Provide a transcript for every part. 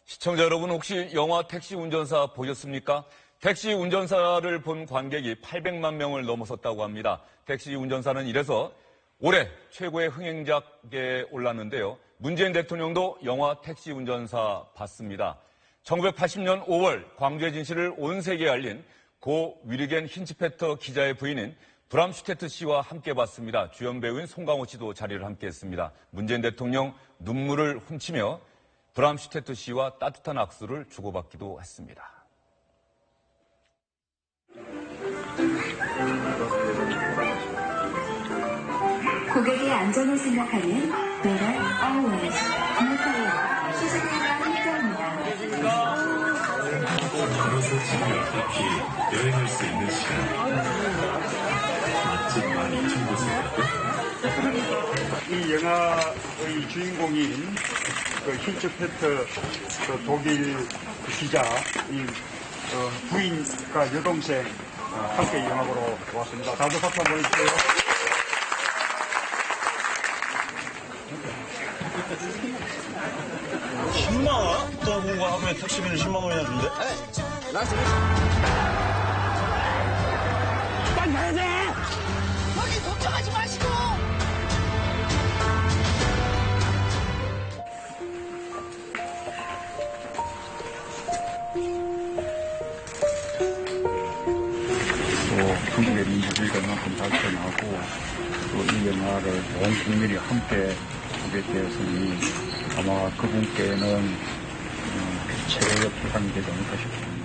시청자 여러분, 혹시 영화 택시 운전사 보셨습니까? 택시 운전사를 본 관객이 800만 명을 넘어섰다고 합니다. 택시 운전사는 이래서 올해 최고의 흥행작에 올랐는데요. 문재인 대통령도 영화 택시 운전사 봤습니다. 1980년 5월 광주의 진실을 온 세계에 알린 고 위르겐 힌츠페터 기자의 부인인 브람슈테트 씨와 함께 봤습니다. 주연 배우인 송강호 씨도 자리를 함께했습니다. 문재인 대통령 눈물을 훔치며 브람슈테트 씨와 따뜻한 악수를 주고받기도 했습니다. 고객의 안전을 생각하는 Better Always. 감사해요. 수수께끼와 함께합니다. 걸어서 집에 어떻게 여행할 수 있는 시간. 맛집 많이 챙겼어요. 이 영화의 주인공인 그 힌츠페터 그 독일 기자 이 부인과 여동생 함께 영화 보러 왔습니다. 다들 박수 한번 보내주세요. 뭔가 하루에 택시비를 10만 원이나 준대? 빨리 가야 돼! 거기 걱정하지 마시고! 또 한국의 민주주의가 그만큼 발전하고 또 이 영화를 온 국민이 함께 보게 되었으니 아마 그분께는 최고의 보상이 되지 않을까 싶습니다.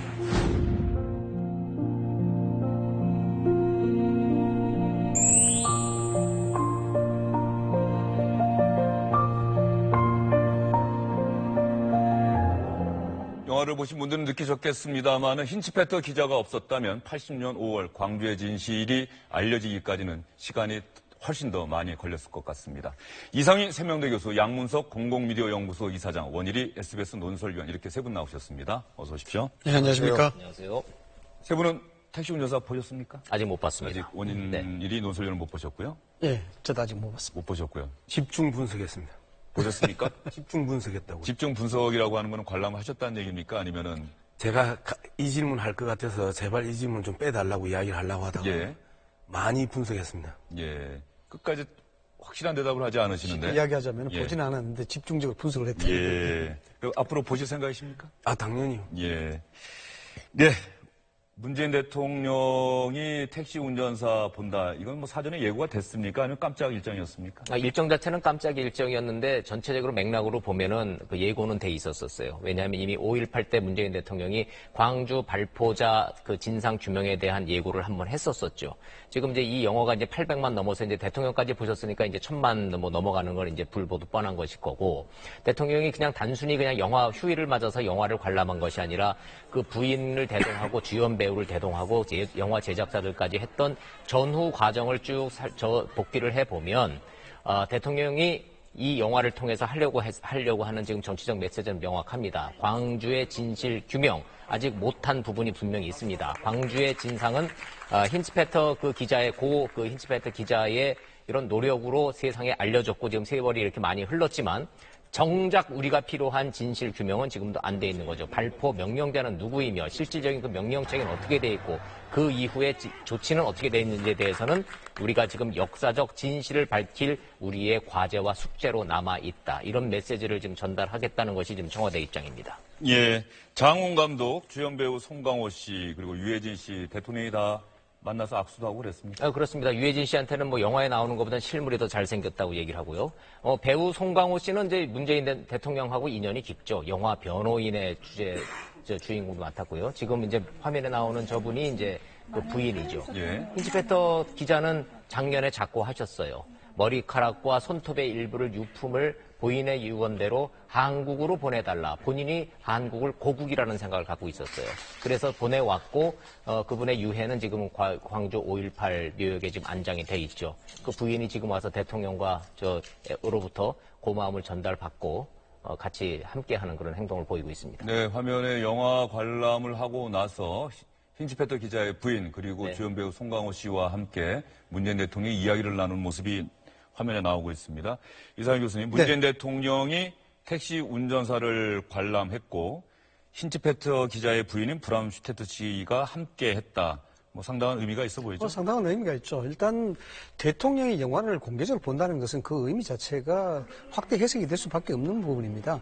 영화를 보신 분들은 느끼셨겠습니다만 힌츠페터 기자가 없었다면 80년 5월 광주의 진실이 알려지기까지는 시간이 훨씬 더 많이 걸렸을 것 같습니다. 이상희 세명대 교수, 양문석 공공미디어 연구소 이사장, 원일이 SBS 논설위원 이렇게 세 분 나오셨습니다. 어서 오십시오. 네, 안녕하십니까? 안녕하세요. 세 분은 택시 운전사 보셨습니까? 아직 못 봤습니다. 아직 원일이 논설위원은 못 보셨고요? 예, 저도 아직 못 봤습니다. 못 보셨고요. 집중 분석했습니다. 보셨습니까? 집중 분석했다고요. 집중 분석이라고 하는 건 관람하셨다는 얘기입니까? 아니면은 제가 이 질문 할 것 같아서 제발 이 질문 좀 빼달라고 이야기를 하려고 하다가 예. 많이 분석했습니다. 예. 끝까지 확실한 대답을 하지 않으시는데. 이야기하자면 예. 보진 않았는데 집중적으로 분석을 했다. 예. 그럼 앞으로 보실 생각이십니까? 아, 당연히요. 예. 네. 문재인 대통령이 택시 운전사 본다. 이건 뭐 사전에 예고가 됐습니까? 아니면 깜짝 일정이었습니까? 일정 자체는 깜짝 일정이었는데 전체적으로 맥락으로 보면은 그 예고는 돼 있었어요. 왜냐하면 이미 5.18 때 문재인 대통령이 광주 발포자 그 진상 규명에 대한 예고를 한번 했었었죠. 지금 이제 이 영화가 이제 800만 넘어서 이제 대통령까지 보셨으니까 이제 1000만 뭐 넘어가는 건 이제 불보듯 뻔한 것일 거고, 대통령이 그냥 단순히 그냥 영화 휴일을 맞아서 영화를 관람한 것이 아니라 그 부인을 대동하고 주연 배우를 대동하고 영화 제작자들까지 했던 전후 과정을 쭉 복기를 해보면 대통령이 이 영화를 통해서 하려고 하는 지금 정치적 메시지는 명확합니다. 광주의 진실 규명, 아직 못한 부분이 분명히 있습니다. 광주의 진상은 힌츠페터 그 기자의 힌츠페터 기자의 이런 노력으로 세상에 알려졌고 지금 세월이 이렇게 많이 흘렀지만 정작 우리가 필요한 진실 규명은 지금도 안 돼 있는 거죠. 발포 명령자는 누구이며 실질적인 그 명령책은 어떻게 돼 있고 그 이후에 조치는 어떻게 돼 있는지에 대해서는 우리가 지금 역사적 진실을 밝힐 우리의 과제와 숙제로 남아 있다. 이런 메시지를 지금 전달하겠다는 것이 지금 청와대 입장입니다. 예. 장훈 감독, 주연 배우 송강호 씨, 그리고 유해진 씨, 대통령이 다 만나서 악수도 하고 그랬습니다. 그렇습니다. 유해진 씨한테는 뭐 영화에 나오는 것보다는 실물이 더 잘생겼다고 얘기를 하고요. 배우 송강호 씨는 이제 문재인 대통령하고 인연이 깊죠. 영화 변호인의 주인공도 맡았고요. 지금 이제 화면에 나오는 저분이 이제 그 부인이죠. 예. 힌츠페터 기자는 작년에 작고하셨어요. 머리카락과 손톱의 일부를 유품을 부인의 유언대로 한국으로 보내달라. 본인이 한국을 고국이라는 생각을 갖고 있었어요. 그래서 보내왔고 그분의 유해는 지금 광주 5.18 묘역에 지금 안장이 돼 있죠. 그 부인이 지금 와서 대통령과 저로부터 고마움을 전달받고 같이 함께하는 그런 행동을 보이고 있습니다. 네, 화면에 영화 관람을 하고 나서 힌츠페터 기자의 부인 그리고 네. 주연 배우 송강호 씨와 함께 문재인 대통령이 이야기를 나눈 모습이 화면에 나오고 있습니다. 이상희 교수님, 문재인 대통령이 택시 운전사를 관람했고 힌츠페터 기자의 부인인 브람슈테트 씨가 함께했다. 뭐 상당한 의미가 있어 보이죠? 상당한 의미가 있죠. 일단 대통령이 영화를 공개적으로 본다는 것은 그 의미 자체가 확대 해석이 될 수밖에 없는 부분입니다.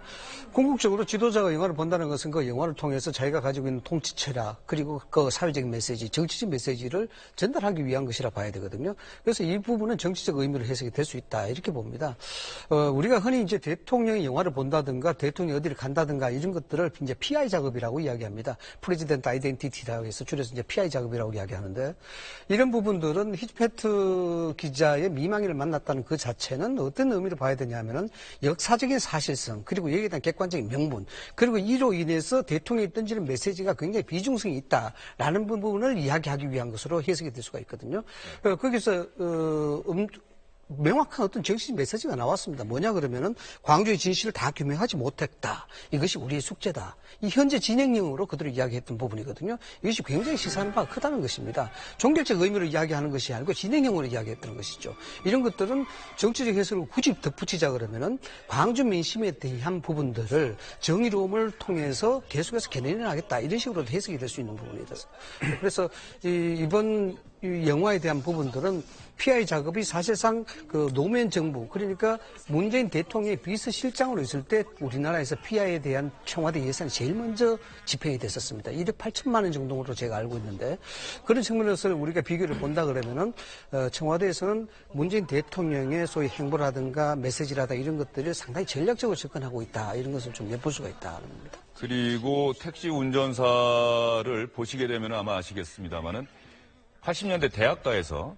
궁극적으로 지도자가 영화를 본다는 것은 그 영화를 통해서 자기가 가지고 있는 통치 철학 그리고 그 사회적인 메시지, 정치적 메시지를 전달하기 위한 것이라 봐야 되거든요. 그래서 이 부분은 정치적 의미로 해석이 될 수 있다 이렇게 봅니다. 우리가 흔히 이제 대통령이 영화를 본다든가 대통령이 어디를 간다든가 이런 것들을 이제 PI 작업이라고 이야기합니다. 프레지던트 아이덴티티라고 해서 줄여서 이제 PI 작업이라고 이야기하는데 이런 부분들은 히츠페트 기자의 미망이를 만났다는 그 자체는 어떤 의미로 봐야 되냐면은 역사적인 사실성 그리고 여기에 대한 객관적인 명분 그리고 이로 인해서 대통령이 던지는 메시지가 굉장히 비중성이 있다라는 부분을 이야기하기 위한 것으로 해석이 될 수가 있거든요. 거기서 명확한 어떤 정치적 메시지가 나왔습니다. 뭐냐 그러면은 광주의 진실을 다 규명하지 못했다. 이것이 우리의 숙제다. 이 현재 진행형으로 그들이 이야기했던 부분이거든요. 이것이 굉장히 시사하는 바가 크다는 것입니다. 종결적 의미로 이야기하는 것이 아니고 진행형으로 이야기했던 것이죠. 이런 것들은 정치적 해석을 굳이 덧붙이자 그러면은 광주 민심에 대한 부분들을 정의로움을 통해서 계속해서 개선해나가겠다. 이런 식으로 해석이 될 수 있는 부분이 돼서. 그래서 이번 이 영화에 대한 부분들은 PI 작업이 사실상 그 노무현 정부 그러니까 문재인 대통령이 비서실장으로 있을 때 우리나라에서 PI에 대한 청와대 예산이 제일 먼저 집행이 됐었습니다. 1억 8천만 원 정도로 제가 알고 있는데 그런 측면에서 우리가 비교를 본다 그러면은 청와대에서는 문재인 대통령의 소위 행보라든가 메시지라든가 이런 것들을 상당히 전략적으로 접근하고 있다 이런 것을 좀 엿볼 수가 있다는 겁니다. 그리고 택시 운전사를 보시게 되면 아마 아시겠습니다만은 80년대 대학가에서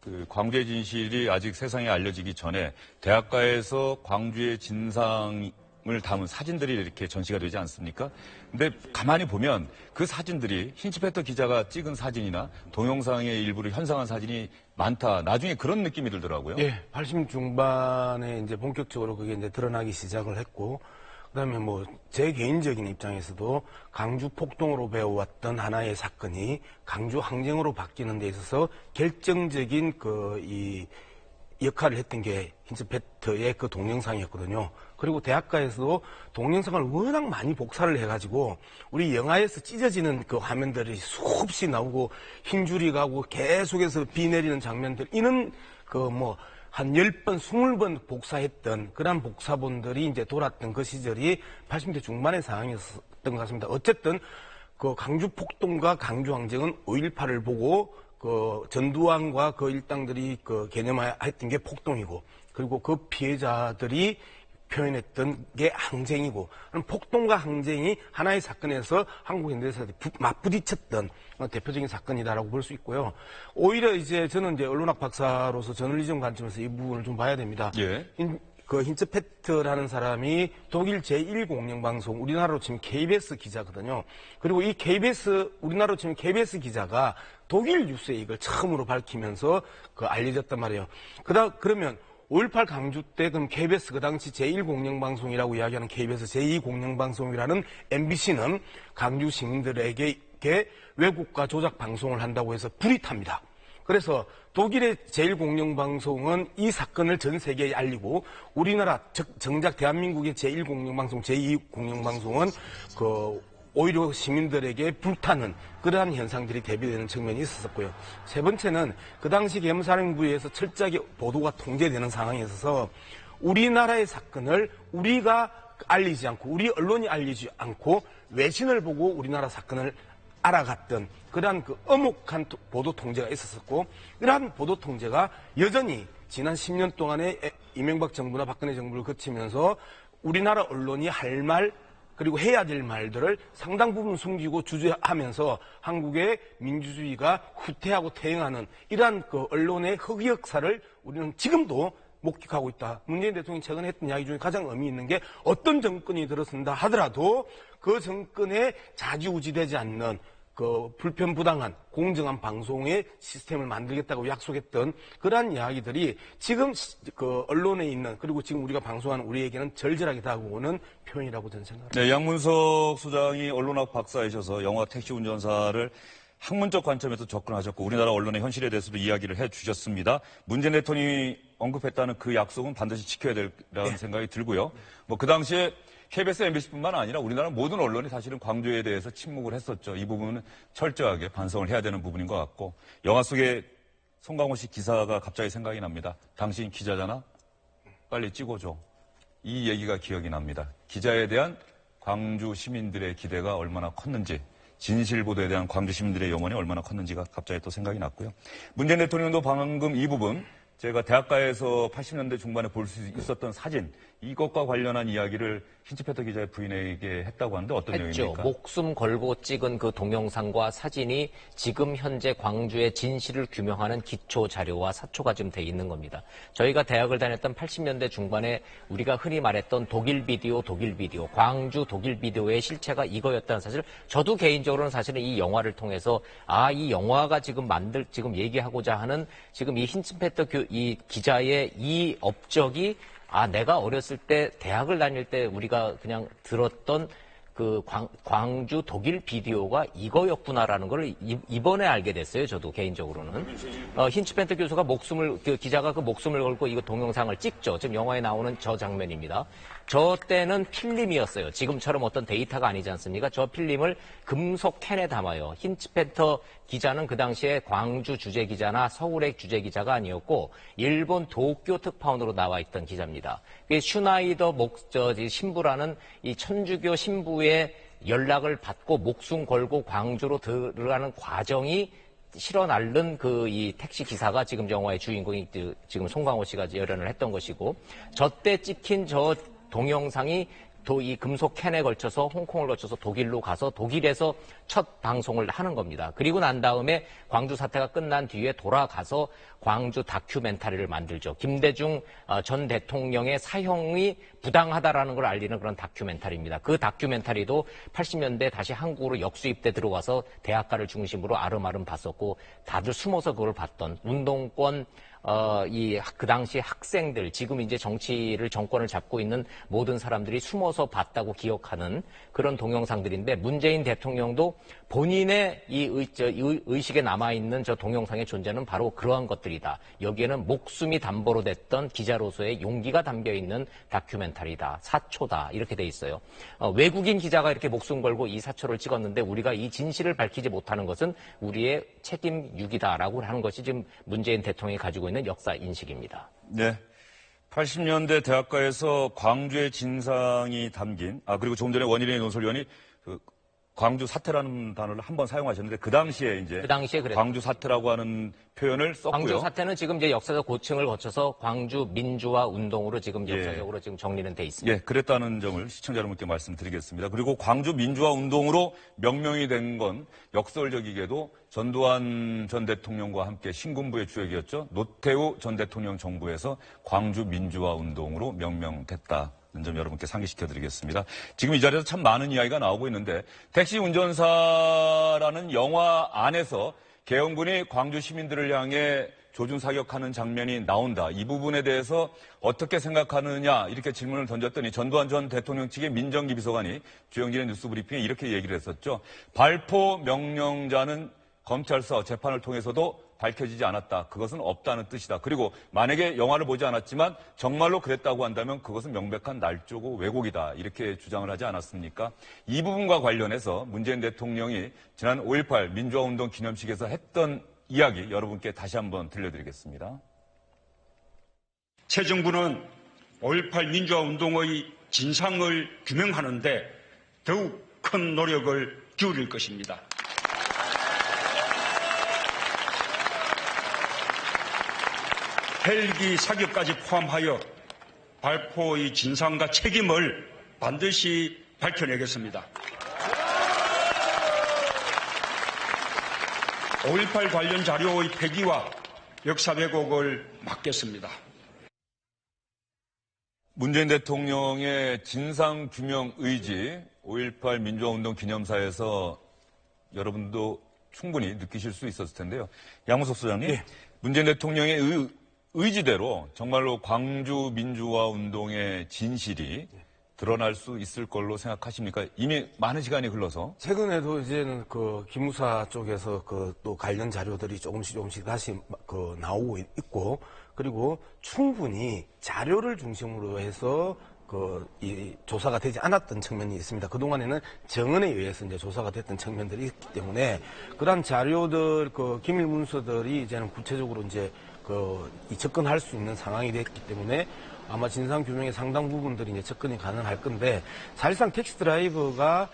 그 광주의 진실이 아직 세상에 알려지기 전에 대학가에서 광주의 진상을 담은 사진들이 이렇게 전시가 되지 않습니까? 근데 가만히 보면 그 사진들이 힌츠페터 기자가 찍은 사진이나 동영상의 일부를 현상한 사진이 많다. 나중에 그런 느낌이 들더라고요. 예, 80 중반에 이제 본격적으로 그게 이제 드러나기 시작을 했고, 그다음에 뭐 제 개인적인 입장에서도 강주 폭동으로 배워왔던 하나의 사건이 강주 항쟁으로 바뀌는 데 있어서 결정적인 이 역할을 했던 게 힌츠페터의 그 동영상이었거든요. 그리고 대학가에서도 동영상을 워낙 많이 복사를 해가지고 우리 영화에서 찢어지는 그 화면들이 수없이 나오고 흰줄이 가고 계속해서 비 내리는 장면들 이는 한 10번, 20번 복사했던 그런 복사본들이 이제 돌았던 그 시절이 80대 중반의 상황이었던 것 같습니다. 어쨌든 그 강주 폭동과 강주 항쟁은 5.18을 보고 그 전두환과 그 일당들이 그 개념화했던 게 폭동이고 그리고 그 피해자들이 표현했던 게 항쟁이고 폭동과 항쟁이 하나의 사건에서 한국 현대사에 맞부딪혔던 대표적인 사건이다라고 볼 수 있고요. 오히려 이제 저는 이제 언론학 박사로서 저널리즘 관점에서 이 부분을 좀 봐야 됩니다. 예. 그 힌츠페트라는 사람이 독일 제1공영방송 우리나라로 치면 KBS 기자거든요. 그리고 이 우리나라로 치면 KBS 기자가 독일 뉴스에 이걸 처음으로 밝히면서 알려졌단 말이에요. 그러면 5.18 강주 때 그럼 KBS 그 당시 제1공영방송이라고 이야기하는 KBS 제2공영방송이라는 MBC는 강주 시민들에게 왜곡과 조작 방송을 한다고 해서 불이 탑니다. 그래서 독일의 제1공영방송은 이 사건을 전 세계에 알리고 우리나라 정작 대한민국의 제1공영방송, 제2공영방송은 오히려 시민들에게 불타는 그러한 현상들이 대비되는 측면이 있었고요. 세 번째는 그 당시 계엄사령부에서 철저하게 보도가 통제되는 상황에 있어서 우리나라의 사건을 우리가 알리지 않고 우리 언론이 알리지 않고 외신을 보고 우리나라 사건을 알아갔던 그러한 엄혹한 보도 통제가 있었고 이러한 보도 통제가 여전히 지난 10년 동안의 이명박 정부나 박근혜 정부를 거치면서 우리나라 언론이 할 말 그리고 해야 될 말들을 상당 부분 숨기고 주저하면서 한국의 민주주의가 후퇴하고 퇴행하는 이러한 언론의 흑역사를 우리는 지금도 목격하고 있다. 문재인 대통령이 최근에 했던 이야기 중에 가장 의미 있는 게 어떤 정권이 들어선다 하더라도 그 정권에 좌지우지되지 않는 불편부당한 공정한 방송의 시스템을 만들겠다고 약속했던 그러한 이야기들이 지금 언론에 있는 그리고 지금 우리가 방송하는 우리에게는 절절하게 다가오는 표현이라고 저는 생각합니다. 네, 양문석 소장이 언론학 박사이셔서 영화 택시 운전사를 학문적 관점에서 접근하셨고 우리나라 언론의 현실에 대해서도 이야기를 해주셨습니다. 문재인 대통령이 언급했다는 그 약속은 반드시 지켜야 된다는 생각이 들고요. 뭐 그 당시에 KBS, MBC뿐만 아니라 우리나라 모든 언론이 사실은 광주에 대해서 침묵을 했었죠. 이 부분은 철저하게 반성을 해야 되는 부분인 것 같고 영화 속에 송강호 씨 기사가 갑자기 생각이 납니다. 당신 기자잖아? 빨리 찍어줘. 이 얘기가 기억이 납니다. 기자에 대한 광주 시민들의 기대가 얼마나 컸는지 진실 보도에 대한 광주 시민들의 염원이 얼마나 컸는지가 갑자기 또 생각이 났고요. 문재인 대통령도 방금 이 부분 제가 대학가에서 80년대 중반에 볼 수 있었던 사진 이것과 관련한 이야기를 힌츠페터 기자의 부인에게 했다고 하는데 어떤 했죠. 내용입니까? 목숨 걸고 찍은 그 동영상과 사진이 지금 현재 광주의 진실을 규명하는 기초 자료와 사초가 지금 돼 있는 겁니다. 저희가 대학을 다녔던 80년대 중반에 우리가 흔히 말했던 독일 비디오, 광주 독일 비디오의 실체가 이거였다는 사실, 저도 개인적으로는 사실은 이 영화를 통해서 이 영화가 지금 지금 얘기하고자 하는 지금 이 힌츠페터 이 기자의 이 업적이 내가 어렸을 때 대학을 다닐 때 우리가 그냥 들었던 그 광주 독일 비디오가 이거였구나라는 걸 이번에 알게 됐어요. 저도 개인적으로는. 힌츠펜터 교수가 기자가 그 목숨을 걸고 이거 동영상을 찍죠. 지금 영화에 나오는 저 장면입니다. 저 때는 필름이었어요. 지금처럼 어떤 데이터가 아니지 않습니까? 저 필름을 금속 캔에 담아요. 힌츠펜터 기자는 그 당시에 광주 주재 기자나 서울의 주재 기자가 아니었고 일본 도쿄 특파원으로 나와 있던 기자입니다. 슈나이더 신부라는 이 천주교 신부의 연락을 받고 목숨 걸고 광주로 들어가는 과정이 실어 날른 이 택시 기사가 지금 영화의 주인공이 지금 송강호 씨가 열연을 했던 것이고, 저 때 찍힌 저 동영상이 이 금속 캔에 걸쳐서 홍콩을 거쳐서 독일로 가서 독일에서 첫 방송을 하는 겁니다. 그리고 난 다음에 광주 사태가 끝난 뒤에 돌아가서 광주 다큐멘터리를 만들죠. 김대중 전 대통령의 사형이 부당하다라는 걸 알리는 그런 다큐멘터리입니다. 그 다큐멘터리도 80년대 다시 한국으로 역수입돼 들어와서 대학가를 중심으로 아름아름 봤었고 다들 숨어서 그걸 봤던 운동권 그 당시 학생들, 지금 이제 정권을 잡고 있는 모든 사람들이 숨어서 봤다고 기억하는 그런 동영상들인데, 문재인 대통령도 본인의 이 의식에 남아있는 저 동영상의 존재는 바로 그러한 것들이다. 여기에는 목숨이 담보로 됐던 기자로서의 용기가 담겨있는 다큐멘터리다. 사초다. 이렇게 돼 있어요. 외국인 기자가 이렇게 목숨 걸고 이 사초를 찍었는데 우리가 이 진실을 밝히지 못하는 것은 우리의 책임 유기다라고 하는 것이 지금 문재인 대통령이 가지고 있는 역사 인식입니다. 네. 80년대 대학가에서 광주의 진상이 담긴, 그리고 조금 전에 원희룡 논설위원이 광주 사태라는 단어를 한번 사용하셨는데 그 당시에 그랬죠. 광주 사태라고 하는 표현을 썼고요. 광주 사태는 지금 이제 역사적 고층을 거쳐서 광주 민주화 운동으로 지금 역사적으로 지금 정리는 돼 있습니다. 예, 그랬다는 점을 시청자 여러분께 말씀드리겠습니다. 그리고 광주 민주화 운동으로 명명이 된 건 역설적이게도 전두환 전 대통령과 함께 신군부의 주역이었죠. 노태우 전 대통령 정부에서 광주 민주화 운동으로 명명됐다. 점 여러분께 상기시켜드리겠습니다. 지금 이 자리에서 참 많은 이야기가 나오고 있는데 택시 운전사라는 영화 안에서 계엄군이 광주 시민들을 향해 조준 사격하는 장면이 나온다. 이 부분에 대해서 어떻게 생각하느냐 이렇게 질문을 던졌더니 전두환 전 대통령 측의 민정기 비서관이 주영진의 뉴스 브리핑에 이렇게 얘기를 했었죠. 발포 명령자는 검찰서 재판을 통해서도 밝혀지지 않았다. 그것은 없다는 뜻이다. 그리고 만약에 영화를 보지 않았지만 정말로 그랬다고 한다면 그것은 명백한 날조고 왜곡이다. 이렇게 주장을 하지 않았습니까? 이 부분과 관련해서 문재인 대통령이 지난 5.18 민주화운동 기념식에서 했던 이야기 여러분께 다시 한번 들려드리겠습니다. 새 정부는 5.18 민주화운동의 진상을 규명하는데 더욱 큰 노력을 기울일 것입니다. 헬기 사격까지 포함하여 발포의 진상과 책임을 반드시 밝혀내겠습니다. 5.18 관련 자료의 폐기와 역사 왜곡을 막겠습니다. 문재인 대통령의 진상규명 의지 5.18 민주화운동 기념사에서 여러분도 충분히 느끼실 수 있었을 텐데요. 양무석 소장님, 네. 문재인 대통령의 의지대로 정말로 광주 민주화 운동의 진실이 드러날 수 있을 걸로 생각하십니까? 이미 많은 시간이 흘러서. 최근에도 이제는 그 기무사 쪽에서 그 또 관련 자료들이 조금씩 다시 그 나오고 있고, 그리고 충분히 자료를 중심으로 해서 이 조사가 되지 않았던 측면이 있습니다. 그동안에는 정언에 의해서 이제 조사가 됐던 측면들이 있기 때문에 그러한 자료들, 기밀 문서들이 이제는 구체적으로 이제 이 접근할 수 있는 상황이 됐기 때문에 아마 진상 규명의 상당 부분들이 이제 접근이 가능할 건데, 사실상 택시 드라이버가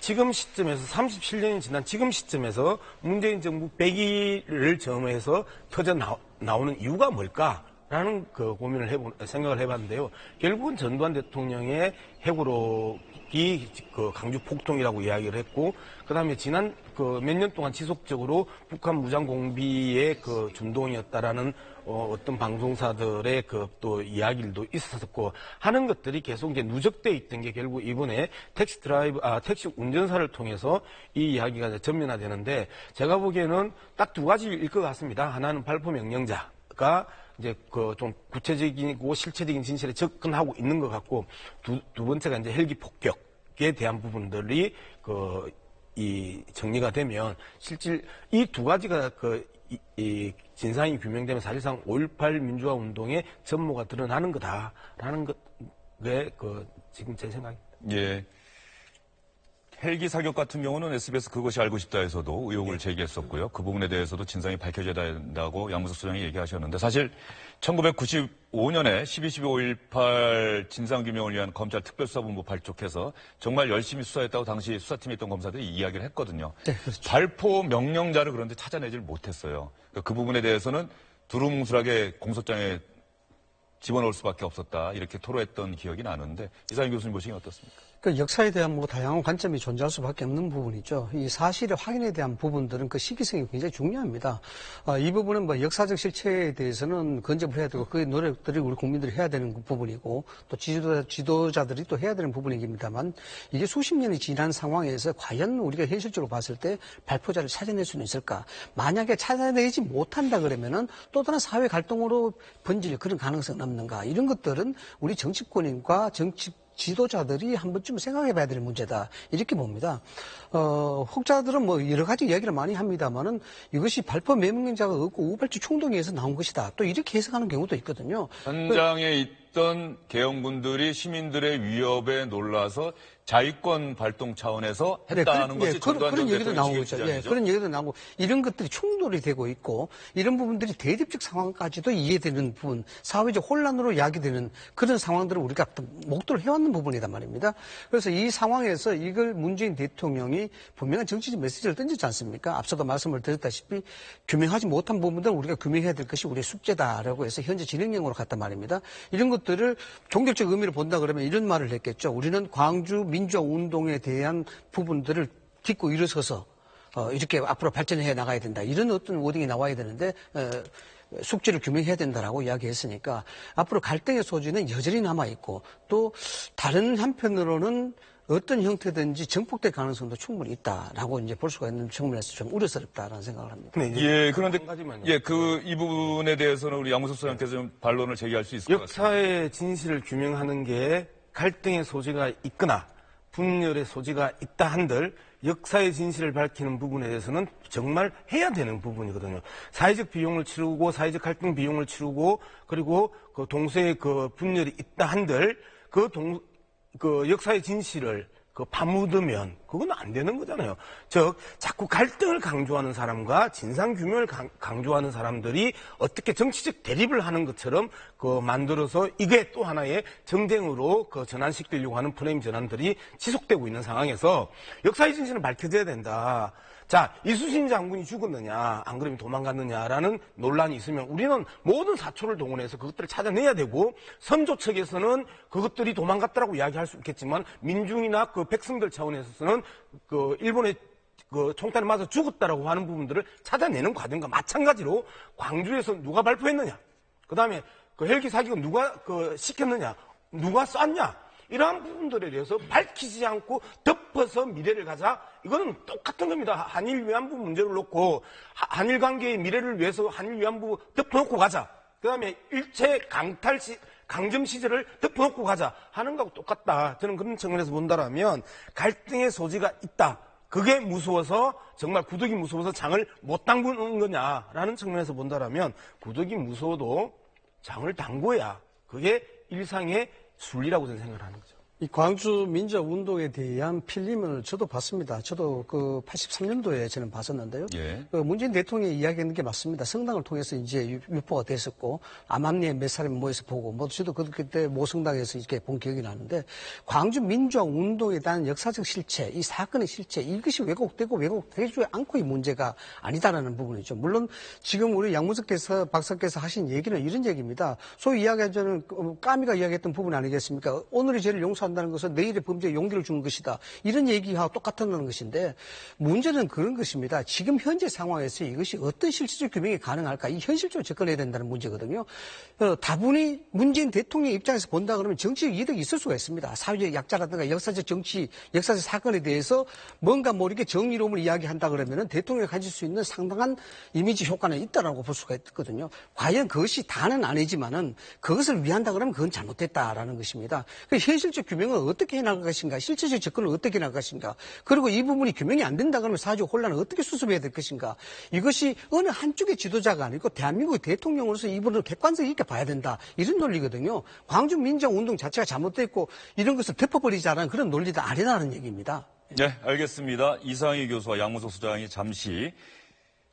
지금 시점에서 37년이 지난 지금 시점에서 문재인 정부 100일을 점해서 터져 나오는 이유가 뭘까? 라는 고민을 생각을 해봤는데요. 결국은 전두환 대통령의 해고록이 강주 폭동이라고 이야기를 했고, 그 다음에 지난 몇 년 동안 지속적으로 북한 무장공비의 준동이었다라는 어떤 방송사들의 또 이야기들도 있었고 하는 것들이 계속 이제 누적돼 있던 게 결국 이번에 택시 운전사를 통해서 이 이야기가 이제 전면화되는데, 제가 보기에는 딱 두 가지일 것 같습니다. 하나는 발포 명령자가 이제 좀 구체적이고 실체적인 진실에 접근하고 있는 것 같고, 두 번째가 이제 헬기 폭격에 대한 부분들이 이 정리가 되면 실질 이 두 가지가 이 진상이 규명되면 사실상 5.18 민주화 운동의 전모가 드러나는 거다라는 게 지금 제 생각입니다. 예. 헬기 사격 같은 경우는 SBS 그것이 알고 싶다에서도 의혹을 제기했었고요. 그 부분에 대해서도 진상이 밝혀져야 된다고 양문석 소장이 얘기하셨는데, 사실 1995년에 12.12.5.18 진상규명을 위한 검찰 특별수사본부 발족해서 정말 열심히 수사했다고 당시 수사팀에 있던 검사들이 이야기를 했거든요. 네, 그렇죠. 발포 명령자를 그런데 찾아내질 못했어요. 그 부분에 대해서는 두루뭉술하게 공소장에 집어넣을 수밖에 없었다, 이렇게 토로했던 기억이 나는데, 이상희 교수님 보시기 어떻습니까? 그 역사에 대한 다양한 관점이 존재할 수밖에 없는 부분이죠. 이 사실의 확인에 대한 부분들은 그 시기성이 굉장히 중요합니다. 이 부분은 역사적 실체에 대해서는 건접을 해야 되고, 그 노력들이 우리 국민들이 해야 되는 부분이고, 또 지도자들이 또 해야 되는 부분이기입니다만, 이게 수십 년이 지난 상황에서 과연 우리가 현실적으로 봤을 때 발포자를 찾아낼 수는 있을까? 만약에 찾아내지 못한다 그러면은 또 다른 사회 갈등으로 번질 그런 가능성은 없는가? 이런 것들은 우리 정치권과 지도자들이 한 번쯤 생각해 봐야 되는 문제다, 이렇게 봅니다. 혹자들은 여러 가지 이야기를 많이 합니다만은 이것이 발포 명령자가 없고 5.18 총동에서 나온 것이다, 또 이렇게 해석하는 경우도 있거든요. 현장에 있던 개헌군들이 시민들의 위협에 놀라서 자위권 발동 차원에서 했다는 것이 전두환 전 그런 얘기도 나오고 대통령의 있죠. 주장이죠. 그런 얘기도 나오고, 이런 것들이 충돌이 되고 있고, 이런 부분들이 대립적 상황까지도 이해되는 부분, 사회적 혼란으로 야기되는 그런 상황들을 우리가 목도를 해왔는 부분이단 말입니다. 그래서 이 상황에서 이걸 문재인 대통령이 분명한 정치적 메시지를 던지지 않습니까? 앞서도 말씀을 드렸다시피 규명하지 못한 부분들은 우리가 규명해야 될 것이 우리의 숙제다라고 해서 현재 진행형으로 갔단 말입니다. 이런 것들을 종교적 의미를 본다 그러면 이런 말을 했겠죠. 우리는 광주 민주화 운동에 대한 부분들을 딛고 일어서서 이렇게 앞으로 발전해 나가야 된다, 이런 어떤 워딩이 나와야 되는데 숙제를 규명해야 된다라고 이야기했으니까 앞으로 갈등의 소지는 여전히 남아있고, 또 다른 한편으로는 어떤 형태든지 정폭될 가능성도 충분히 있다라고 이제 볼 수가 있는 측면에서 좀 우려스럽다라는 생각을 합니다. 예, 그런데 이 부분에 대해서는 우리 양문석 소장께서 좀 반론을 제기할 수 있을 것 같습니다. 역사의 진실을 규명하는 게 갈등의 소지가 있거나 분열의 소지가 있다 한들 역사의 진실을 밝히는 부분에 대해서는 정말 해야 되는 부분이거든요. 사회적 비용을 치르고 사회적 갈등 비용을 치르고, 그리고 동서의 분열이 있다 한들 역사의 진실을 파묻으면 그건 안 되는 거잖아요. 즉 자꾸 갈등을 강조하는 사람과 진상규명을 강조하는 사람들이 어떻게 정치적 대립을 하는 것처럼 만들어서 이게 또 하나의 정쟁으로 전환시키려고 하는 프레임 전환들이 지속되고 있는 상황에서 역사의 진실은 밝혀져야 된다. 자, 이수신 장군이 죽었느냐, 안 그러면 도망갔느냐라는 논란이 있으면 우리는 모든 사초를 동원해서 그것들을 찾아내야 되고, 선조 측에서는 그것들이 도망갔다라고 이야기할 수 있겠지만 민중이나 백성들 차원에서는 일본의 총탄에 맞아 죽었다라고 하는 부분들을 찾아내는 과정과 마찬가지로 광주에서 누가 발포했느냐, 그 다음에 헬기 사격은 누가 시켰느냐, 누가 쐈냐, 이러한 부분들에 대해서 밝히지 않고 덮어서 미래를 가자, 이거는 똑같은 겁니다. 한일 위안부 문제를 놓고 한일 관계의 미래를 위해서 한일 위안부 덮어놓고 가자. 그 다음에 일체 강점 시절을 덮어놓고 가자 하는 거하고 똑같다. 저는 그런 측면에서 본다라면 갈등의 소지가 있다. 그게 무서워서 정말 구독이 무서워서 장을 못 담그는 거냐라는 측면에서 본다라면 구독이 무서워도 장을 담궈야 그게 일상의 순리라고 저는 생각을 하는 거죠. 이 광주 민주운동에 대한 필름을 저도 봤습니다. 저도 그 83년도에 저는 봤었는데요. 예. 그 문재인 대통령이 이야기하는 게 맞습니다. 성당을 통해서 이제 유포가 됐었고 암암리에 몇 사람이 모여서 보고 뭐 저도 그때 모성당에서 이렇게 본 기억이 나는데 광주 민주운동에 대한 역사적 실체, 이 사건의 실체 이것이 왜곡되고 왜곡되지 않고 이 문제가 아니다라는 부분이죠. 물론 지금 우리 양문석 박사께서 하신 얘기는 이런 얘기입니다. 소위 이야기하자는 까미가 이야기했던 부분 아니겠습니까? 오늘이 죄를 용서한다는 것은 내일의 범죄에 용기를 주는 것이다. 이런 얘기하고 똑같다는 것인데 문제는 그런 것입니다. 지금 현재 상황에서 이것이 어떤 실질적 규명이 가능할까? 이 현실적으로 접근해야 된다는 문제거든요. 다분히 문재인 대통령 입장에서 본다 그러면 정치적 이득이 있을 수가 있습니다. 사회적 약자라든가 역사적 정치, 역사적 사건에 대해서 뭔가 모르게 정의로움을 이야기한다 그러면은 대통령이 가질 수 있는 상당한 이미지 효과는 있다라고 볼 수가 있거든요. 과연 그것이 다는 아니지만은 그것을 위한다 그러면 그건 잘못됐다라는 것입니다. 현실적 규명을 어떻게 해나갈 것인가, 실체적 접근을 어떻게 해나갈 것인가, 그리고 이 부분이 규명이 안 된다 그러면 사회적 혼란을 어떻게 수습해야 될 것인가, 이것이 어느 한쪽의 지도자가 아니고 대한민국의 대통령으로서 이 부분을 객관성 있게 봐야 된다, 이런 논리거든요. 광주 민주운동 자체가 잘못됐고 이런 것을 덮어버리자는 그런 논리도 아니라는 얘기입니다. 네, 알겠습니다. 이상희 교수와 양문석 소장이 잠시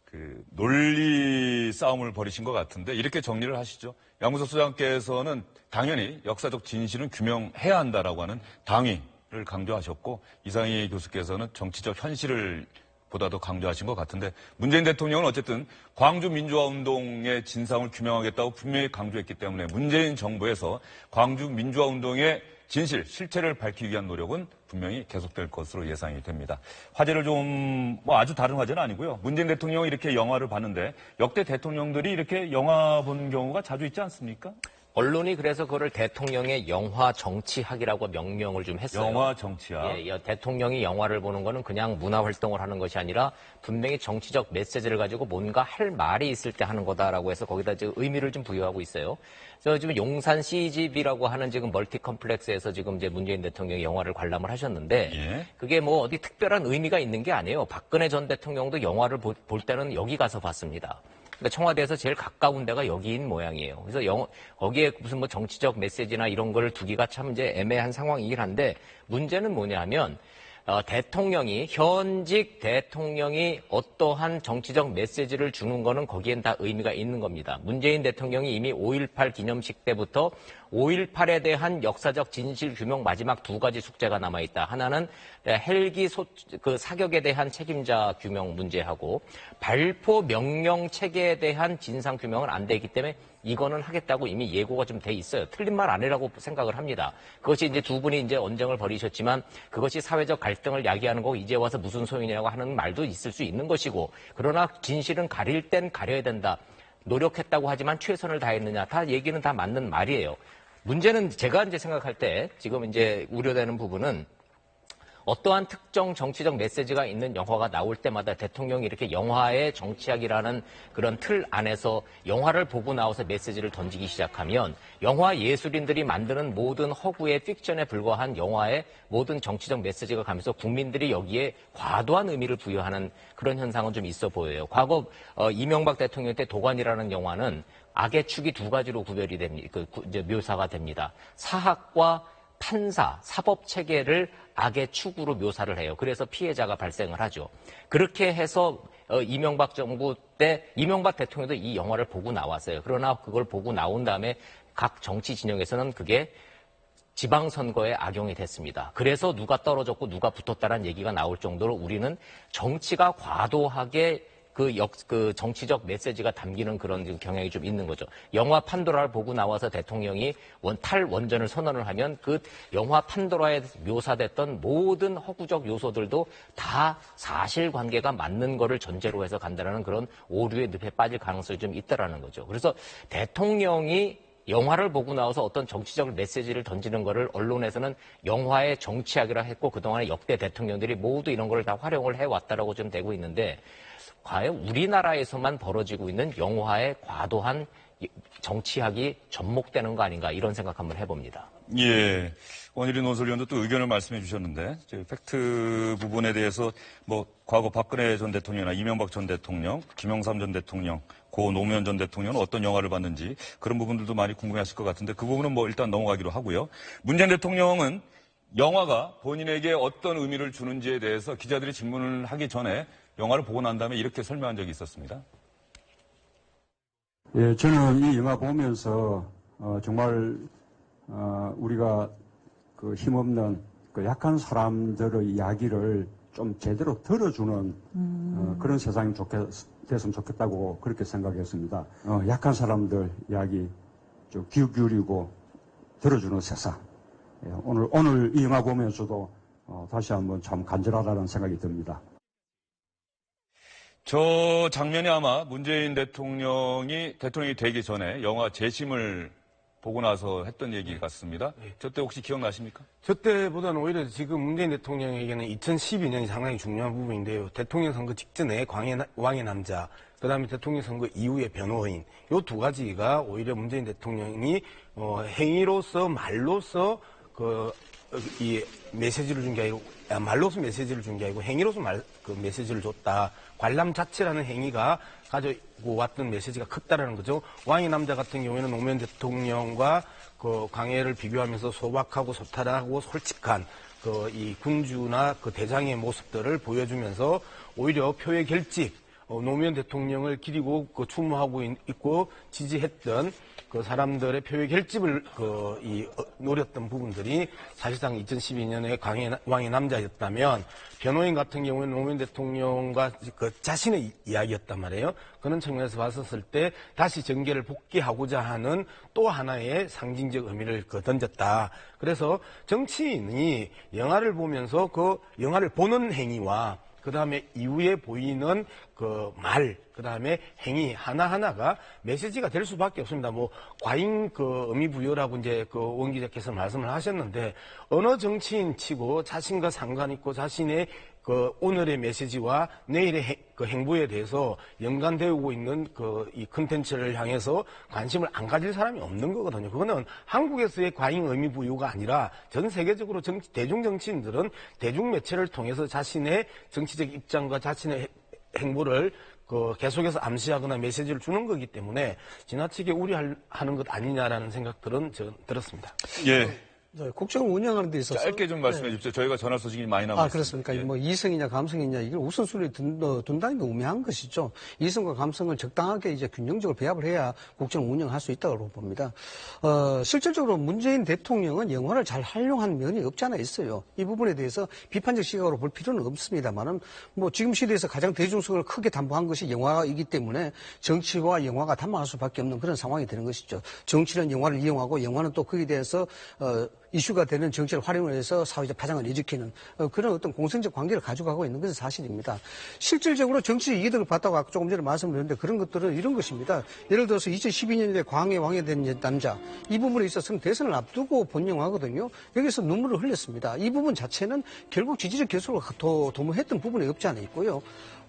그 논리 싸움을 벌이신 것 같은데 이렇게 정리를 하시죠. 양문석 소장께서는 당연히 역사적 진실은 규명해야 한다라고 하는 당위를 강조하셨고 이상희 교수께서는 정치적 현실을 보다 더 강조하신 것 같은데 문재인 대통령은 어쨌든 광주 민주화 운동의 진상을 규명하겠다고 분명히 강조했기 때문에 문재인 정부에서 광주 민주화 운동의 진실, 실체를 밝히기 위한 노력은 분명히 계속될 것으로 예상이 됩니다. 화제를 좀, 아주 다른 화제는 아니고요. 문재인 대통령이 이렇게 영화를 봤는데 역대 대통령들이 이렇게 영화 본 경우가 자주 있지 않습니까? 언론이 그래서 그거를 대통령의 영화 정치학이라고 명명을 좀 했어요. 영화 정치학. 예, 대통령이 영화를 보는 거는 그냥 문화 활동을 하는 것이 아니라 분명히 정치적 메시지를 가지고 뭔가 할 말이 있을 때 하는 거다라고 해서 거기다 지금 의미를 좀 부여하고 있어요. 그래서 지금 용산 CGV라고 하는 지금 멀티 컴플렉스에서 지금 이제 문재인 대통령이 영화를 관람을 하셨는데 예. 그게 뭐 어디 특별한 의미가 있는 게 아니에요. 박근혜 전 대통령도 영화를 볼 때는 여기 가서 봤습니다. 그러니까 청와대에서 제일 가까운 데가 여기인 모양이에요. 그래서 거기에 무슨 뭐 정치적 메시지나 이런 걸 두기가 참 이제 애매한 상황이긴 한데 문제는 뭐냐면 현직 대통령이 어떠한 정치적 메시지를 주는 거는 거기엔 다 의미가 있는 겁니다. 문재인 대통령이 이미 5.18 기념식 때부터 5.18에 대한 역사적 진실 규명 마지막 두 가지 숙제가 남아있다. 하나는 헬기 사격에 대한 책임자 규명 문제하고 발포 명령 체계에 대한 진상 규명은 안 되기 때문에 이거는 하겠다고 이미 예고가 좀 돼 있어요. 틀린 말 아니라고 생각을 합니다. 그것이 이제 두 분이 이제 언쟁을 벌이셨지만 그것이 사회적 갈등을 야기하는 거고 이제 와서 무슨 소용이냐고 하는 말도 있을 수 있는 것이고 그러나 진실은 가릴 땐 가려야 된다. 노력했다고 하지만 최선을 다했느냐. 다 얘기는 다 맞는 말이에요. 문제는 제가 이제 생각할 때 지금 이제 우려되는 부분은 어떠한 특정 정치적 메시지가 있는 영화가 나올 때마다 대통령이 이렇게 영화의 정치학이라는 그런 틀 안에서 영화를 보고 나와서 메시지를 던지기 시작하면 영화 예술인들이 만드는 모든 허구의 픽션에 불과한 영화의 모든 정치적 메시지가 가면서 국민들이 여기에 과도한 의미를 부여하는 그런 현상은 좀 있어 보여요. 과거 이명박 대통령 때 도관이라는 영화는 악의 축이 두 가지로 구별이 됩니다. 이제 묘사가 됩니다. 사학과 판사, 사법 체계를 악의 축으로 묘사를 해요. 그래서 피해자가 발생을 하죠. 그렇게 해서 이명박 정부 때 이명박 대통령도 이 영화를 보고 나왔어요. 그러나 그걸 보고 나온 다음에 각 정치 진영에서는 그게 지방선거에 악용이 됐습니다. 그래서 누가 떨어졌고 누가 붙었다는 얘기가 나올 정도로 우리는 정치가 과도하게 그 정치적 메시지가 담기는 그런 경향이 좀 있는 거죠. 영화 판도라를 보고 나와서 대통령이 탈원전을 선언을 하면 그 영화 판도라에 묘사됐던 모든 허구적 요소들도 다 사실관계가 맞는 거를 전제로 해서 간다는 그런 오류의 늪에 빠질 가능성이 좀 있다라는 거죠. 그래서 대통령이 영화를 보고 나와서 어떤 정치적 메시지를 던지는 거를 언론에서는 영화의 정치학이라 했고 그동안에 역대 대통령들이 모두 이런 걸 다 활용을 해왔다라고 좀 되고 있는데 과연 우리나라에서만 벌어지고 있는 영화의 과도한 정치학이 접목되는 거 아닌가 이런 생각 한번 해봅니다. 예. 원희룡 논설위원도 또 의견을 말씀해 주셨는데, 팩트 부분에 대해서 뭐, 과거 박근혜 전 대통령이나 이명박 전 대통령, 김영삼 전 대통령, 고 노무현 전 대통령은 어떤 영화를 봤는지 그런 부분들도 많이 궁금해 하실 것 같은데, 그 부분은 뭐 일단 넘어가기로 하고요. 문재인 대통령은 영화가 본인에게 어떤 의미를 주는지에 대해서 기자들이 질문을 하기 전에 영화를 보고 난 다음에 이렇게 설명한 적이 있었습니다. 예, 저는 이 영화 보면서 정말 우리가 그 힘없는 그 약한 사람들의 이야기를 좀 제대로 들어주는 그런 세상이 됐으면 좋겠다고 그렇게 생각했습니다. 약한 사람들 이야기 좀 귀 기울이고 들어주는 세상. 예, 오늘 이 영화 보면서도 다시 한번 참 간절하다는 생각이 듭니다. 저 장면이 아마 문재인 대통령이 되기 전에 영화 재심을 보고 나서 했던 얘기 같습니다. 저 때 혹시 기억나십니까? 저 때보다는 오히려 지금 문재인 대통령에게는 2012년이 상당히 중요한 부분인데요. 대통령 선거 직전에 왕의 남자, 그 다음에 대통령 선거 이후의 변호인, 요 두 가지가 오히려 문재인 대통령이 행위로서 말로서 이 메시지를 준 게 아니고, 말로서 메시지를 준 게 아니고 행위로서 메시지를 줬다. 관람 자체라는 행위가 가지고 왔던 메시지가 컸다라는 거죠. 왕의 남자 같은 경우에는 노무현 대통령과 그 광해를 비교하면서 소박하고 소탈하고 솔직한 이 군주나 그 대장의 모습들을 보여주면서 오히려 표의 결집, 노무현 대통령을 기리고 추모하고 있고 지지했던 그 사람들의 표의 결집을 노렸던 부분들이 사실상 2012년에 왕의 남자였다면 변호인 같은 경우에는 노무현 대통령과 자신의 이야기였단 말이에요. 그런 측면에서 봤었을 때 다시 정계를 복귀하고자 하는 또 하나의 상징적 의미를 던졌다. 그래서 정치인이 영화를 보면서 그 영화를 보는 행위와 그 다음에 이후에 보이는 말, 그 다음에 행위 하나하나가 메시지가 될 수밖에 없습니다. 뭐, 과잉 의미 부여라고 이제 원 기자께서 말씀을 하셨는데, 어느 정치인 치고 자신과 상관있고 자신의 오늘의 메시지와 내일의 행보에 대해서 연관되고 있는 이 컨텐츠를 향해서 관심을 안 가질 사람이 없는 거거든요. 그거는 한국에서의 과잉 의미 부여가 아니라 전 세계적으로 대중 정치인들은 대중 매체를 통해서 자신의 정치적 입장과 자신의 행보를 계속해서 암시하거나 메시지를 주는 거기 때문에 지나치게 우려하는 것 아니냐라는 생각들은 들었습니다. 예. 국정을 운영하는 데 있어서 짧게 좀 말씀해 주십시오. 저희가 전화 소식이 많이 남았습니다. 그렇습니까? 예. 뭐 이성이냐 감성이냐 이걸 우선순위에 둔다는 게 우매한 것이죠. 이성과 감성을 적당하게 이제 균형적으로 배합을 해야 국정을 운영할 수 있다고 봅니다. 실질적으로 문재인 대통령은 영화를 잘 활용한 면이 없지 않아 있어요. 이 부분에 대해서 비판적 시각으로 볼 필요는 없습니다만은 뭐 지금 시대에서 가장 대중성을 크게 담보한 것이 영화이기 때문에 정치와 영화가 담아갈 수밖에 없는 그런 상황이 되는 것이죠. 정치는 영화를 이용하고 영화는 또 거기에 대해서 이슈가 되는 정치를 활용을 해서 사회적 파장을 일으키는 그런 어떤 공생적 관계를 가져가고 있는 것은 사실입니다. 실질적으로 정치 이익을 봤다고 아까 조금 전에 말씀드렸는데 그런 것들은 이런 것입니다. 예를 들어서 2012년에 광해 왕에 된 남자 이 부분에 있어서는 대선을 앞두고 본 영화거든요. 여기서 눈물을 흘렸습니다. 이 부분 자체는 결국 지지적 결속을 도모했던 부분이 없지 않아 있고요.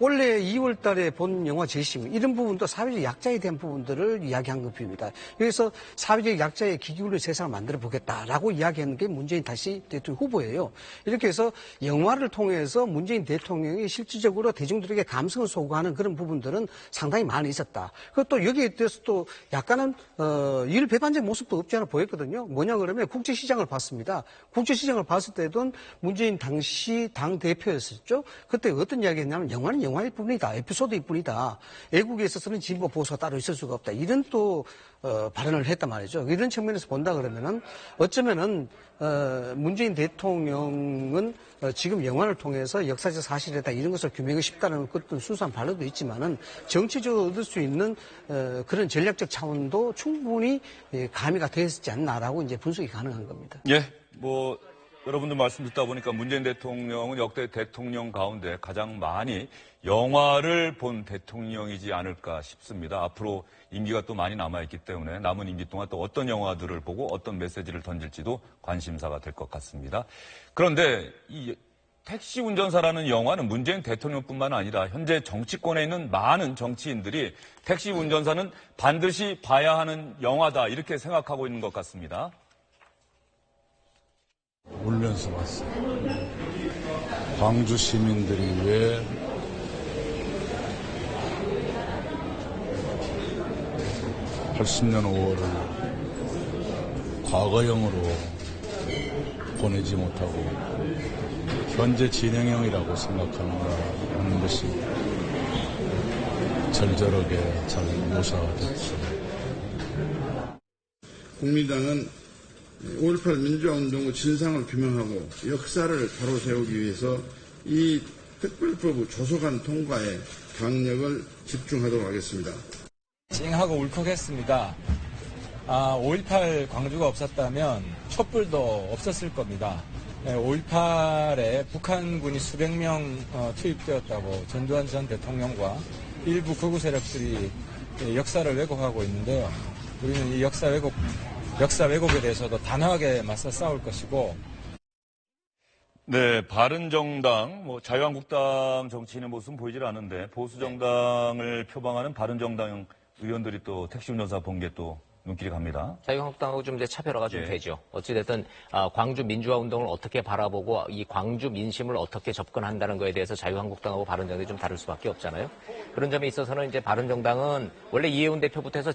원래 2월 달에 본 영화 재심 이런 부분도 사회적 약자에 대한 부분들을 이야기한 것입니다. 여기서 사회적 약자의 기기울의 세상을 만들어 보겠다라고 이야기하는 게 문재인 다시 대통령 후보예요. 이렇게 해서 영화를 통해서 문재인 대통령이 실질적으로 대중들에게 감성을 소구하는 그런 부분들은 상당히 많이 있었다. 그것도 여기에 대해서 또 약간은 이를 배반적 모습도 없지 않아 보였거든요. 뭐냐 그러면 국제시장을 봤습니다. 국제시장을 봤을 때도 문재인 당시 당대표였었죠. 그때 어떤 이야기했냐면 영화는 영화일 뿐이다. 에피소드일 뿐이다. 애국에 있어서는 진보 보수가 따로 있을 수가 없다. 이런 또 발언을 했단 말이죠. 이런 측면에서 본다 그러면은 어쩌면은 문재인 대통령은 지금 영화를 통해서 역사적 사실이다 이런 것을 규명하고 싶다는 어떤 순수한 발언도 있지만은 정치적으로 얻을 수 있는 그런 전략적 차원도 충분히 가미가 되었지 않나라고 이제 분석이 가능한 겁니다. 예, 뭐 여러분들 말씀 듣다 보니까 문재인 대통령은 역대 대통령 가운데 가장 많이 영화를 본 대통령이지 않을까 싶습니다. 앞으로 임기가 또 많이 남아있기 때문에 남은 임기 동안 또 어떤 영화들을 보고 어떤 메시지를 던질지도 관심사가 될 것 같습니다. 그런데 이 택시 운전사라는 영화는 문재인 대통령뿐만 아니라 현재 정치권에 있는 많은 정치인들이 택시 운전사는 반드시 봐야 하는 영화다 이렇게 생각하고 있는 것 같습니다. 울면서 봤어요. 광주 시민들이 왜 (80년 5월을) 과거형으로 보내지 못하고 현재 진행형이라고 생각하는가 하는 것이 절절하게 잘 묘사가 됐죠. 국민당은 5.18 민주화운동의 진상을 규명하고 역사를 바로 세우기 위해서 이 특별법의 조속한 통과에 강력을 집중하도록 하겠습니다. 찡하고 울컥했습니다. 5.18 광주가 없었다면 촛불도 없었을 겁니다. 5.18에 북한군이 수백 명 투입되었다고 전두환 전 대통령과 일부 극우 세력들이 역사를 왜곡하고 있는데요. 우리는 이 역사 왜곡에 대해서도 단호하게 맞서 싸울 것이고. 네, 바른정당, 자유한국당 정치인의 모습은 보이질 않는데 보수정당을 표방하는 바른정당 의원들이 또 택시 운전사 본 게 또 눈길이 갑니다. 자유한국당하고 좀 이제 차별화가 좀 되죠. 어찌됐든 광주 민주화 운동을 어떻게 바라보고 이 광주 민심을 어떻게 접근한다는 거에 대해서 자유한국당하고 바른정당이 좀 다를 수밖에 없잖아요. 그런 점에 있어서는 이제 바른정당은 원래 이해운 대표부터 해서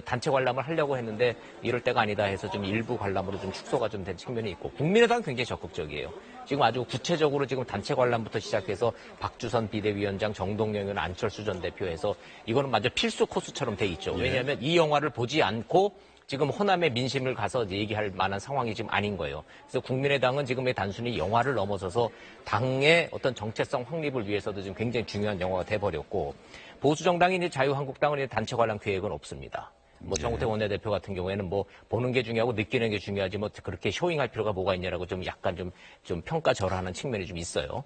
단체 관람을 하려고 했는데 이럴 때가 아니다 해서 좀 일부 관람으로 좀 축소가 좀 된 측면이 있고, 국민의당은 굉장히 적극적이에요. 지금 아주 구체적으로 지금 단체 관람부터 시작해서 박주선 비대위원장, 정동영 의원, 안철수 전 대표해서 이거는 완전 필수 코스처럼 돼 있죠. 왜냐하면 이 영화를 보지 않고 지금 호남의 민심을 가서 얘기할 만한 상황이 지금 아닌 거예요. 그래서 국민의당은 지금 단순히 영화를 넘어서서 당의 어떤 정체성 확립을 위해서도 지금 굉장히 중요한 영화가 돼버렸고, 보수정당인 이제 자유한국당은 이제 단체 관람 계획은 없습니다. 정우택 원내대표 같은 경우에는 보는 게 중요하고 느끼는 게 중요하지 그렇게 쇼잉할 필요가 뭐가 있냐라고 좀 약간 좀 평가절하하는 측면이 좀 있어요.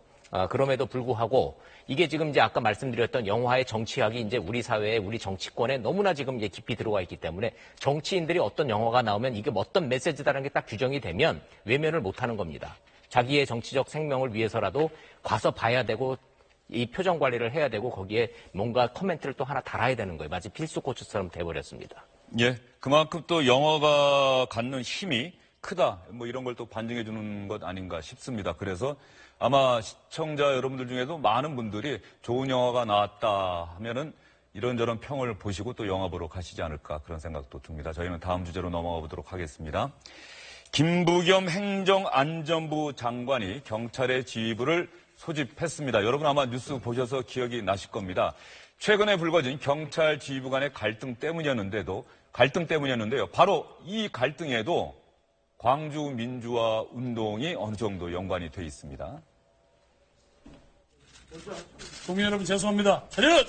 그럼에도 불구하고 이게 지금 이제 아까 말씀드렸던 영화의 정치학이 이제 우리 사회에, 우리 정치권에 너무나 지금 이제 깊이 들어와 있기 때문에 정치인들이 어떤 영화가 나오면 이게 어떤 메시지다라는 게 딱 규정이 되면 외면을 못 하는 겁니다. 자기의 정치적 생명을 위해서라도 가서 봐야 되고 이 표정 관리를 해야 되고 거기에 뭔가 코멘트를 또 하나 달아야 되는 거예요. 마치 필수 코스처럼 돼버렸습니다. 예, 그만큼 또 영화가 갖는 힘이 크다. 이런 걸 또 반증해 주는 것 아닌가 싶습니다. 그래서 아마 시청자 여러분들 중에도 많은 분들이 좋은 영화가 나왔다 하면은 이런저런 평을 보시고 또 영화 보러 가시지 않을까 그런 생각도 듭니다. 저희는 다음 주제로 넘어가 보도록 하겠습니다. 김부겸 행정안전부 장관이 경찰의 지휘부를 소집했습니다. 여러분 아마 뉴스 보셔서 기억이 나실 겁니다. 최근에 불거진 경찰 지휘부 간의 갈등 때문이었는데요. 바로 이 갈등에도 광주 민주화 운동이 어느 정도 연관이 돼 있습니다. 국민 여러분 죄송합니다. 차렷!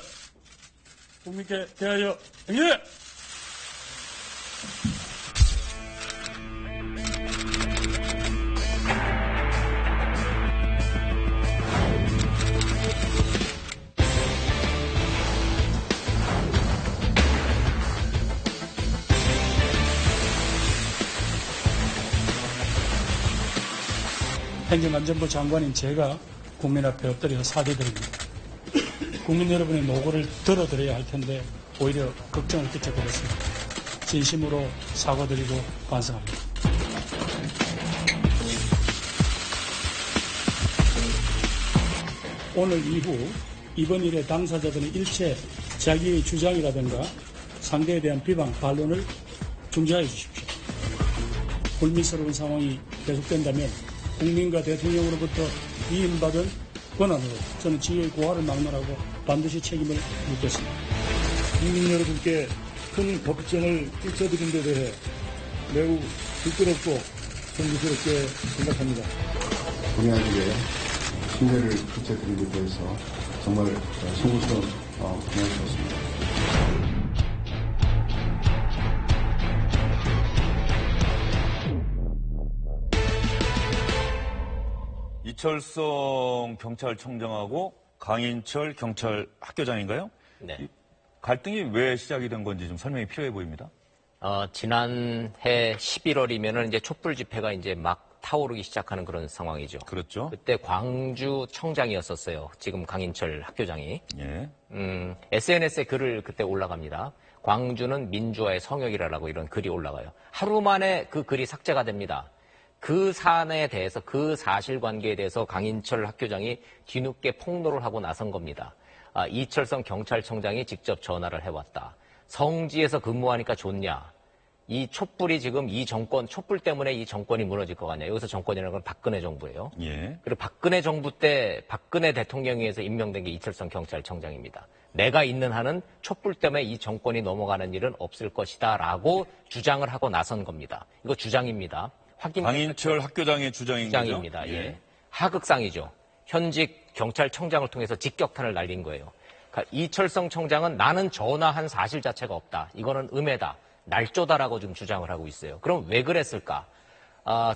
국민께 대하여 행렬! 행정안전부 장관인 제가 국민 앞에 엎드려서 사죄드립니다. 국민 여러분의 노고를 들어드려야 할 텐데 오히려 걱정을 끼쳐드렸습니다. 진심으로 사과드리고 반성합니다. 오늘 이후 이번 일의 당사자들은 일체 자기의 주장이라든가 상대에 대한 비방, 반론을 중지하여 주십시오. 불미스러운 상황이 계속된다면 국민과 대통령으로부터 위임받은 권한으로 저는 지혜의 고하를 막론하고 반드시 책임을 묻겠습니다. 국민 여러분께 큰 걱정을 끼쳐드린 데 대해 매우 부끄럽고 정부스럽게 생각합니다. 본의아니게 신뢰를 끼쳐드린 데 대해서 정말 송구스러운 고맙습니다. 이철성 경찰청장하고 강인철 경찰 학교장인가요? 네. 갈등이 왜 시작이 된 건지 좀 설명이 필요해 보입니다. 지난해 11월이면은 이제 촛불 집회가 이제 막 타오르기 시작하는 그런 상황이죠. 그렇죠. 그때 광주 청장이었었어요. 지금 강인철 학교장이. 예. SNS에 글을 그때 올라갑니다. 광주는 민주화의 성역이라고 이런 글이 올라가요. 하루 만에 그 글이 삭제가 됩니다. 그 사안에 대해서, 그 사실관계에 대해서 강인철 학교장이 뒤늦게 폭로를 하고 나선 겁니다. 이철성 경찰청장이 직접 전화를 해왔다. 성지에서 근무하니까 좋냐? 이 촛불이 지금 이 정권, 촛불 때문에 이 정권이 무너질 것 같냐? 여기서 정권이라는 건 박근혜 정부예요. 예. 그리고 박근혜 정부 때 박근혜 대통령에 의해서 임명된 게 이철성 경찰청장입니다. 내가 있는 한은 촛불 때문에 이 정권이 넘어가는 일은 없을 것이다라고 주장을 하고 나선 겁니다. 이거 주장입니다. 강인철 학교장의 주장입니다. 거죠? 예. 하극상이죠. 현직 경찰청장을 통해서 직격탄을 날린 거예요. 그러니까 이철성 청장은 나는 전화한 사실 자체가 없다. 이거는 음해다. 날조다라고 좀 주장을 하고 있어요. 그럼 왜 그랬을까?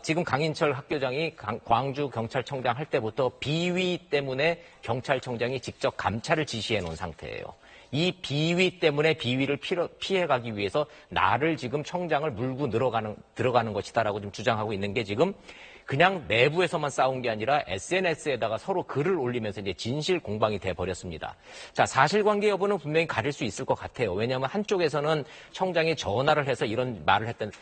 지금 강인철 학교장이 광주 경찰청장 할 때부터 비위 때문에 경찰청장이 직접 감찰을 지시해 놓은 상태예요. 이 비위 때문에 비위를 피해가기 위해서 나를 지금 청장을 물고 들어가는 것이다라고 좀 주장하고 있는 게 지금 그냥 내부에서만 싸운 게 아니라 SNS에다가 서로 글을 올리면서 이제 진실 공방이 돼 버렸습니다. 자, 사실관계 여부는 분명히 가릴 수 있을 것 같아요. 왜냐하면 한쪽에서는 청장이 전화를 해서 이런 말을 했던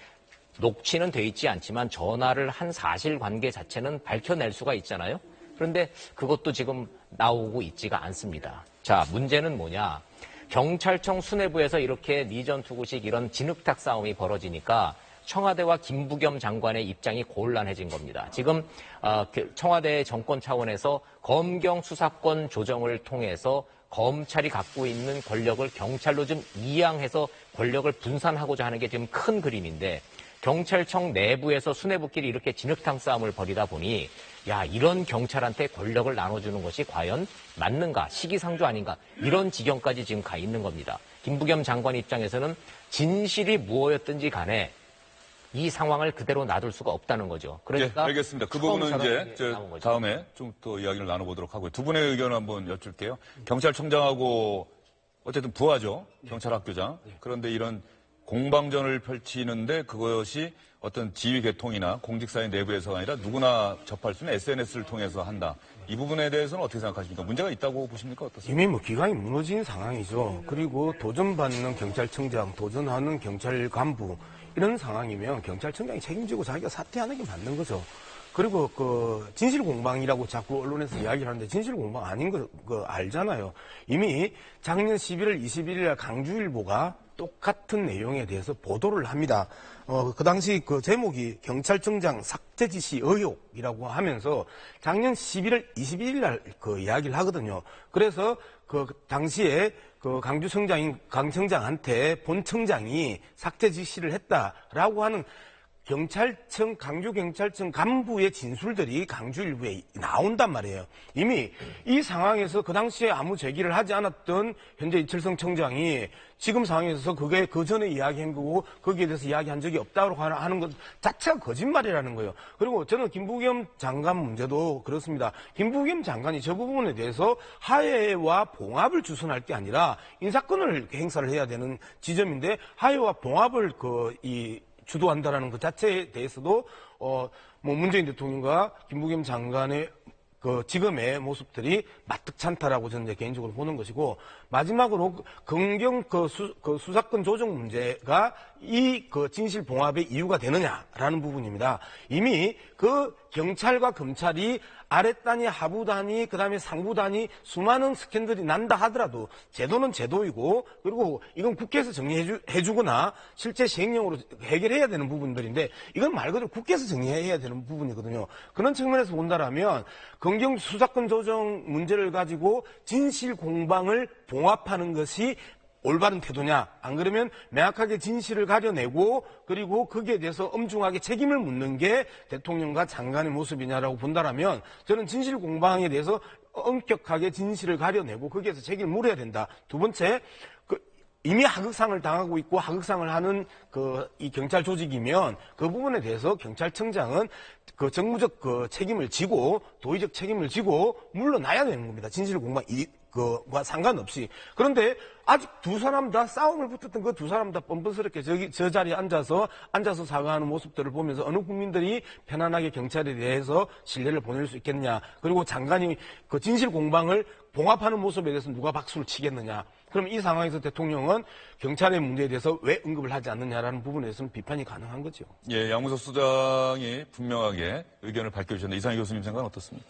녹취는 돼 있지 않지만 전화를 한 사실관계 자체는 밝혀낼 수가 있잖아요. 그런데 그것도 지금 나오고 있지가 않습니다. 자, 문제는 뭐냐? 경찰청 수뇌부에서 이렇게 니전투구식 이런 진흙탕 싸움이 벌어지니까 청와대와 김부겸 장관의 입장이 곤란해진 겁니다. 지금 청와대 정권 차원에서 검경 수사권 조정을 통해서 검찰이 갖고 있는 권력을 경찰로 좀 이양해서 권력을 분산하고자 하는 게 지금 큰 그림인데 경찰청 내부에서 수뇌부끼리 이렇게 진흙탕 싸움을 벌이다 보니 야, 이런 경찰한테 권력을 나눠주는 것이 과연 맞는가? 시기상조 아닌가? 이런 지경까지 지금 가 있는 겁니다. 김부겸 장관 입장에서는 진실이 무엇이었든지 간에 이 상황을 그대로 놔둘 수가 없다는 거죠. 그러니까 네, 알겠습니다. 그 부분은 이제 다음에 좀 또 이야기를 나눠보도록 하고요. 두 분의 의견을 한번 여쭐게요. 경찰청장하고 어쨌든 부하죠. 경찰학교장. 그런데 이런 공방전을 펼치는데 그것이 어떤 지휘 계통이나 공직사회 내부에서가 아니라 누구나 접할 수 있는 SNS를 통해서 한다. 이 부분에 대해서는 어떻게 생각하십니까? 문제가 있다고 보십니까? 어떻습니까? 이미 기강이 무너진 상황이죠. 그리고 도전받는 경찰청장, 도전하는 경찰 간부 이런 상황이면 경찰청장이 책임지고 자기가 사퇴하는 게 맞는 거죠. 그리고 진실 공방이라고 자꾸 언론에서 이야기를 하는데 진실 공방 아닌 거 알잖아요. 이미 작년 11월 21일 강주일보가 똑같은 내용에 대해서 보도를 합니다. 그 당시 그 제목이 경찰청장 삭제 지시 의혹이라고 하면서 작년 11월 21일 날 그 이야기를 하거든요. 그래서 그 당시에 그 강주청장인 강청장한테 본청장이 삭제 지시를 했다라고 하는 강주경찰청 간부의 진술들이 강주일보에 나온단 말이에요. 이미 이 상황에서 그 당시에 아무 제기를 하지 않았던 현재 이철성 청장이 지금 상황에서 그게 그 전에 이야기한 거고 거기에 대해서 이야기한 적이 없다고 하는 것 자체가 거짓말이라는 거예요. 그리고 저는 김부겸 장관 문제도 그렇습니다. 김부겸 장관이 저 부분에 대해서 하해와 봉합을 주선할 게 아니라 인사권을 행사를 해야 되는 지점인데 하해와 봉합을 주도한다라는 것 자체에 대해서도 문재인 대통령과 김부겸 장관의 지금의 모습들이 마뜩찮다라고 저는 이제 개인적으로 보는 것이고 마지막으로 검경 수사권 조정 문제가 이 진실 봉합의 이유가 되느냐라는 부분입니다. 이미 경찰과 검찰이 아랫단위, 하부단위, 그다음에 상부단위 수많은 스캔들이 난다 하더라도 제도는 제도이고 그리고 이건 국회에서 정리해주거나 실제 시행령으로 해결해야 되는 부분들인데 이건 말 그대로 국회에서 정리해야 되는 부분이거든요. 그런 측면에서 본다라면 검경 수사권 조정 문제를 가지고 진실 공방을 봉합하는 것이 올바른 태도냐? 안 그러면 명확하게 진실을 가려내고 그리고 거기에 대해서 엄중하게 책임을 묻는 게 대통령과 장관의 모습이냐라고 본다라면 저는 진실 공방에 대해서 엄격하게 진실을 가려내고 거기에서 책임을 물어야 된다. 두 번째, 이미 하극상을 당하고 있고 하극상을 하는 이 경찰 조직이면 그 부분에 대해서 경찰청장은 정무적 책임을 지고 도의적 책임을 지고 물러나야 되는 겁니다. 진실 공방 그와 상관없이. 그런데 아직 두 사람 다 싸움을 붙었던 그 두 사람 다 뻔뻔스럽게 저 자리에 앉아서 사과하는 모습들을 보면서 어느 국민들이 편안하게 경찰에 대해서 신뢰를 보낼 수 있겠느냐. 그리고 장관이 그 진실 공방을 봉합하는 모습에 대해서 누가 박수를 치겠느냐. 그럼 이 상황에서 대통령은 경찰의 문제에 대해서 왜 언급을 하지 않느냐라는 부분에 대해서는 비판이 가능한 거죠. 예, 양문석 수장이 분명하게 의견을 밝혀주셨는데 이상희 교수님 생각은 어떻습니까?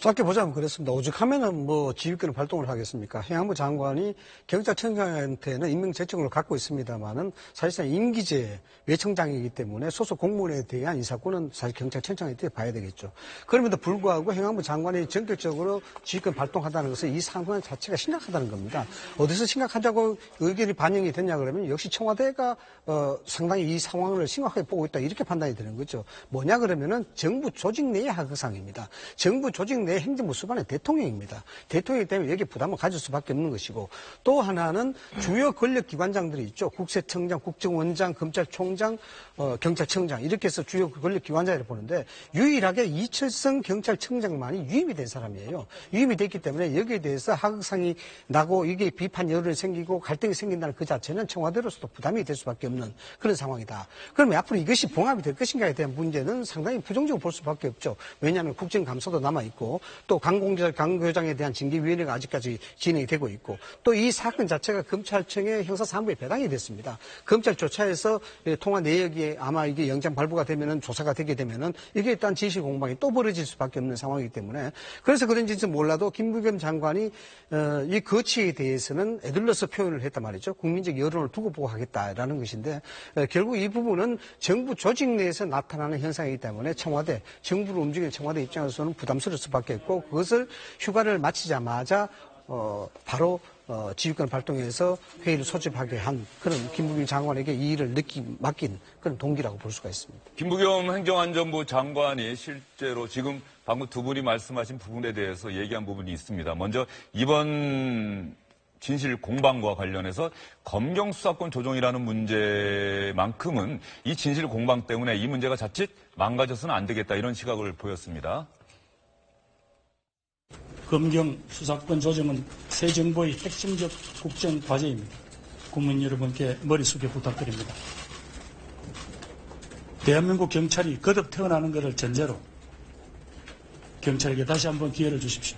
짧게 보자면 그렇습니다. 오죽하면은 지휘권을 발동을 하겠습니까? 행안부 장관이 경찰청장한테는 임명제청을 갖고 있습니다만은 사실상 임기제 외청장이기 때문에 소속 공무원에 대한 인사권은 사실 경찰청장한테 봐야 되겠죠. 그럼에도 불구하고 행안부 장관이 전격적으로 지휘권 발동하다는 것은 이 상황 자체가 심각하다는 겁니다. 어디서 심각하다고 의견이 반영이 됐냐 그러면 역시 청와대가 상당히 이 상황을 심각하게 보고 있다 이렇게 판단이 되는 거죠. 뭐냐 그러면은 정부 조직 내의 하극상입니다. 정부 조직 내 행정부 수반의 대통령입니다. 대통령이기 때문에 여기에 부담을 가질 수밖에 없는 것이고 또 하나는 주요 권력기관장들이 있죠. 국세청장, 국정원장, 검찰총장, 경찰청장 이렇게 해서 주요 권력기관장을 보는데 유일하게 이철성 경찰청장만이 유임이 된 사람이에요. 유임이 됐기 때문에 여기에 대해서 하극상이 나고 이게 비판 여론이 생기고 갈등이 생긴다는 그 자체는 청와대로서도 부담이 될 수밖에 없는 그런 상황이다. 그러면 앞으로 이것이 봉합이 될 것인가에 대한 문제는 상당히 부정적으로 볼 수밖에 없죠. 왜냐하면 국정감사도 남아있고 또 강 교장에 대한 징계위원회가 아직까지 진행이 되고 있고 또 이 사건 자체가 검찰청의 형사사무부에 배당이 됐습니다. 검찰 조차에서 통화 내역이 아마 이게 영장 발부가 되면은 조사가 되게 되면은 이게 일단 지시 공방이 또 벌어질 수밖에 없는 상황이기 때문에 그래서 그런지는 몰라도 김부겸 장관이 이 거취에 대해서는 애들러서 표현을 했단 말이죠. 국민적 여론을 두고 보고 하겠다라는 것인데 결국 이 부분은 정부 조직 내에서 나타나는 현상이기 때문에 청와대, 정부를 움직이는 청와대 입장에서는 부담스러울 수밖에 없고 그것을 휴가를 마치자마자 바로 지휘권 발동해서 회의를 소집하게 한 그런 김부겸 장관에게 이 일을 맡긴 그런 동기라고 볼 수가 있습니다. 김부겸 행정안전부 장관이 실제로 지금 방금 두 분이 말씀하신 부분에 대해서 얘기한 부분이 있습니다. 먼저 이번 진실 공방과 관련해서 검경 수사권 조정이라는 문제만큼은 이 진실 공방 때문에 이 문제가 자칫 망가져서는 안 되겠다 이런 시각을 보였습니다. 검경 수사권 조정은 새 정부의 핵심적 국정 과제입니다. 국민 여러분께 머리 숙여 부탁드립니다. 대한민국 경찰이 거듭 태어나는 것을 전제로 경찰에게 다시 한번 기회를 주십시오.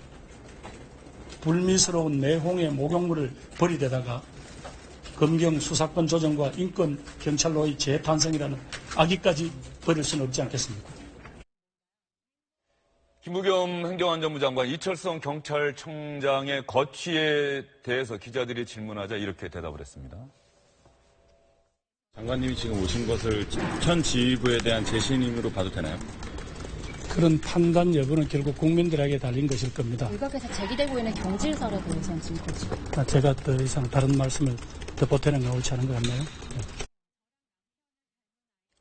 불미스러운 내홍의 목욕물을 버리대다가 검경 수사권 조정과 인권 경찰로의 재탄생이라는 악의까지 버릴 수는 없지 않겠습니까? 김부겸 행정안전부 장관 이철성 경찰청장의 거취에 대해서 기자들이 질문하자 이렇게 대답을 했습니다. 장관님이 지금 오신 것을 현 지휘부에 대한 재신임으로 봐도 되나요? 그런 판단 여부는 결국 국민들에게 달린 것일 겁니다. 일각에서 제기되고 있는 경질설에 대해서는 지금 제가 더 이상 다른 말씀을 더 보태는 게 옳지 않은 것 같나요? 네.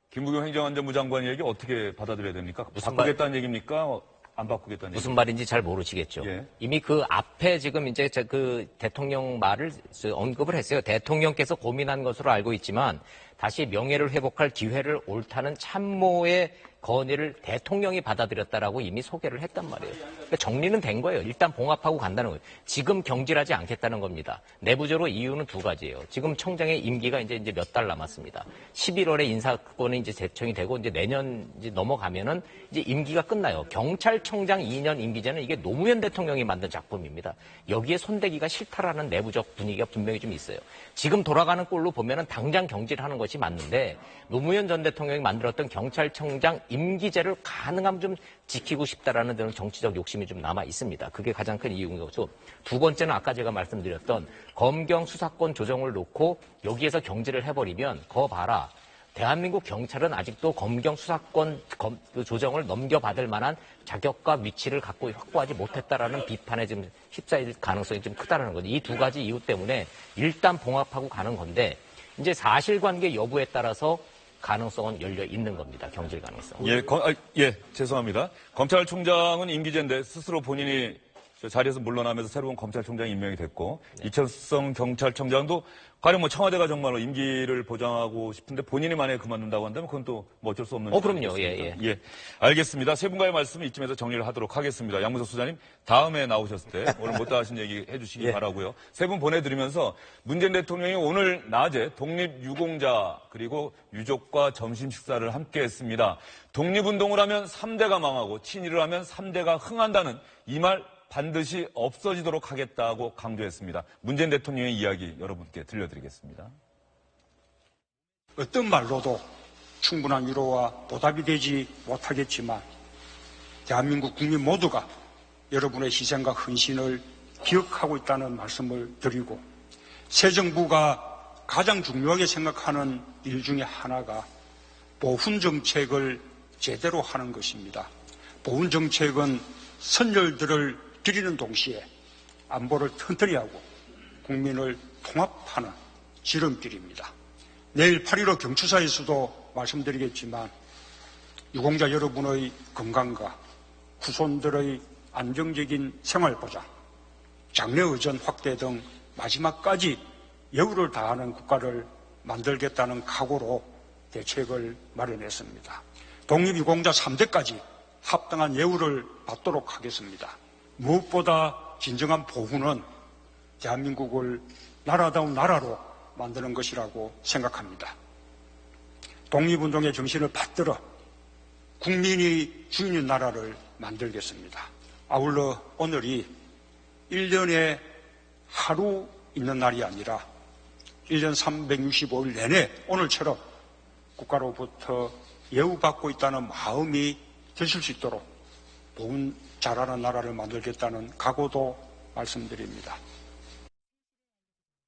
김부겸 행정안전부 장관 얘기 어떻게 받아들여야 됩니까? 바꾸겠다는 얘기입니까? 안 바꾸겠다는 무슨 말인지 잘 모르시겠죠. 예. 이미 그 앞에 지금 이제 그 대통령 말을 언급을 했어요. 대통령께서 고민한 것으로 알고 있지만 다시 명예를 회복할 기회를 옳다는 참모의 건의를 대통령이 받아들였다라고 이미 소개를 했단 말이에요. 그러니까 정리는 된 거예요. 일단 봉합하고 간다는 거예요. 지금 경질하지 않겠다는 겁니다. 내부적으로 이유는 두 가지예요. 지금 청장의 임기가 이제 몇 달 남았습니다. 11월에 인사권이 이제 제청이 되고 이제 내년 이제 넘어가면은 이제 임기가 끝나요. 경찰청장 2년 임기제는 이게 노무현 대통령이 만든 작품입니다. 여기에 손대기가 싫다라는 내부적 분위기가 분명히 좀 있어요. 지금 돌아가는 꼴로 보면은 당장 경질하는 것이 맞는데 노무현 전 대통령이 만들었던 경찰청장 임기제를 가능하면 좀 지키고 싶다라는 데는 정치적 욕심이 좀 남아 있습니다. 그게 가장 큰 이유인 거죠. 두 번째는 아까 제가 말씀드렸던 검경 수사권 조정을 놓고 여기에서 경질을 해버리면 거 봐라. 대한민국 경찰은 아직도 검경 수사권 조정을 넘겨받을 만한 자격과 위치를 갖고 확보하지 못했다라는 비판에 지금 휩싸일 가능성이 좀 크다라는 거죠. 이 두 가지 이유 때문에 일단 봉합하고 가는 건데 이제 사실관계 여부에 따라서 가능성은 열려 있는 겁니다. 경질 가능성. 예, 죄송합니다. 검찰총장은 임기제인데 스스로 본인이 저 자리에서 물러나면서 새로운 검찰총장이 임명이 됐고 이철성 경찰청장도 가령 뭐 청와대가 정말로 임기를 보장하고 싶은데 본인이 만약에 그만둔다고 한다면 그건 또 뭐 어쩔 수 없는 그럼요. 일이겠습니다. 예, 알겠습니다. 세 분과의 말씀은 이쯤에서 정리를 하도록 하겠습니다. 양문석 소장님 다음에 나오셨을 때 오늘 못다 하신 얘기 해주시기 바라고요. 세 분 보내드리면서 문재인 대통령이 오늘 낮에 독립유공자 그리고 유족과 점심 식사를 함께했습니다. 독립운동을 하면 3대가 망하고 친일을 하면 3대가 흥한다는 이 말 반드시 없어지도록 하겠다고 강조했습니다. 문재인 대통령의 이야기 여러분께 들려드리겠습니다. 어떤 말로도 충분한 위로와 보답이 되지 못하겠지만 대한민국 국민 모두가 여러분의 희생과 헌신을 기억하고 있다는 말씀을 드리고 새 정부가 가장 중요하게 생각하는 일 중에 하나가 보훈 정책을 제대로 하는 것입니다. 보훈 정책은 선열들을 드리는 동시에 안보를 튼튼히 하고 국민을 통합하는 지름길입니다. 내일 8.15 경추사에서도 말씀드리겠지만 유공자 여러분의 건강과 후손들의 안정적인 생활보장, 장래의전 확대 등 마지막까지 예우를 다하는 국가를 만들겠다는 각오로 대책을 마련했습니다. 독립유공자 3대까지 합당한 예우를 받도록 하겠습니다. 무엇보다 진정한 보훈은 대한민국을 나라다운 나라로 만드는 것이라고 생각합니다. 독립운동의 정신을 받들어 국민이 주인인 나라를 만들겠습니다. 아울러 오늘이 1년에 하루 있는 날이 아니라 1년 365일 내내 오늘처럼 국가로부터 예우받고 있다는 마음이 드실 수 있도록 보훈 잘하는 나라를 만들겠다는 각오도 말씀드립니다.